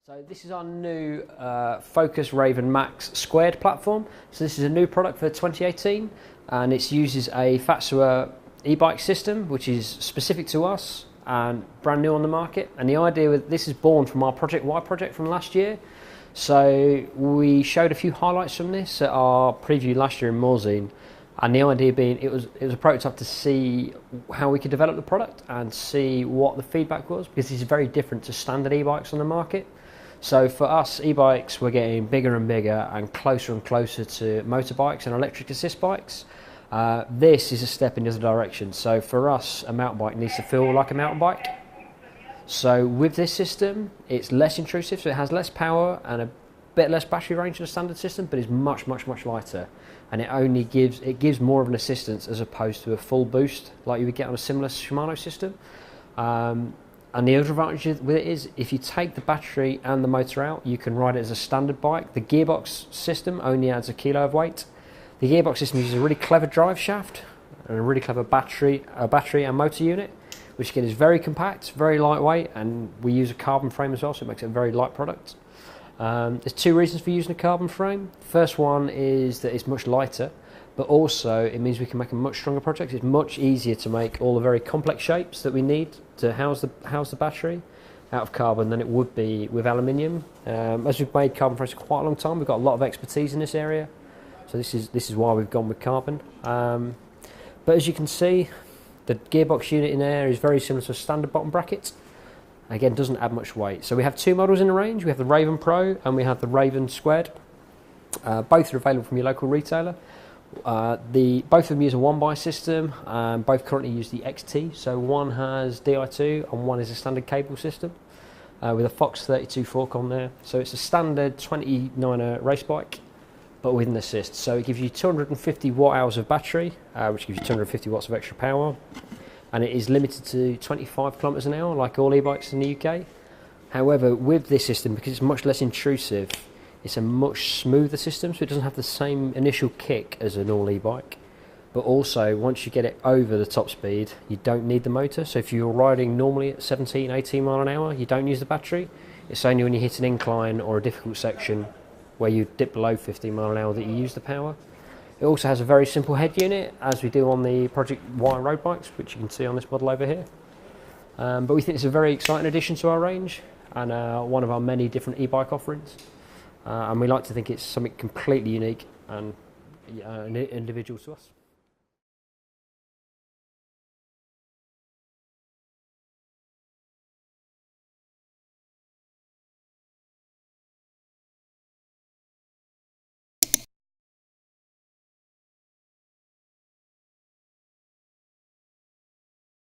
So this is our new Focus Raven Max squared platform. So this is a new product for 2018, and it uses a Fatsoa e-bike system, which is specific to us and brand new on the market. And the idea with this is born from our Project Y project from last year. So we showed a few highlights from this at our preview last year in Morzine. And the idea being it was a prototype to see how we could develop the product and see what the feedback was, because this is very different to standard e-bikes on the market. So for us, e-bikes were getting bigger and bigger and closer to motorbikes and electric assist bikes. This is a step in the other direction. So for us, a mountain bike needs to feel like a mountain bike. So with this system, it's less intrusive, so it has less power and a bit less battery range than a standard system, but it's much lighter. And it gives more of an assistance as opposed to a full boost like you would get on a similar Shimano system. And the other advantage with it is if you take the battery and the motor out, you can ride it as a standard bike. The gearbox system only adds 1 kilo of weight. The gearbox system uses a really clever drive shaft and a really clever battery and motor unit, which again is very compact, very lightweight, and we use a carbon frame as well, so it makes it a very light product. There's 2 reasons for using a carbon frame. First one is that it's much lighter, but also it means we can make a much stronger project. It's much easier to make all the very complex shapes that we need to house the battery out of carbon than it would be with aluminium. As we've made carbon frames for quite a long time, we've got a lot of expertise in this area, so this is why we've gone with carbon. But as you can see, the gearbox unit in there is very similar to a standard bottom bracket. Again, doesn't add much weight. So we have 2 models in the range. We have the Raven Pro and we have the Raven Squared. Both are available from your local retailer. Both of them use a 1x system. Both currently use the XT. So one has Di2 and one is a standard cable system with a Fox 32 fork on there. So it's a standard 29er race bike, but with an assist. So it gives you 250 watt hours of battery, which gives you 250 watts of extra power. And it is limited to 25 kilometers an hour, like all e-bikes in the UK. However, with this system, because it's much less intrusive, it's a much smoother system, so it doesn't have the same initial kick as an all e-bike. But also, once you get it over the top speed, you don't need the motor. So if you're riding normally at 17, 18 mile an hour, you don't use the battery. It's only when you hit an incline or a difficult section where you dip below 15 mile an hour that you use the power. It also has a very simple head unit, as we do on the Project Y road bikes, which you can see on this model over here. But we think it's a very exciting addition to our range and one of our many different e-bike offerings. And we like to think it's something completely unique and individual to us.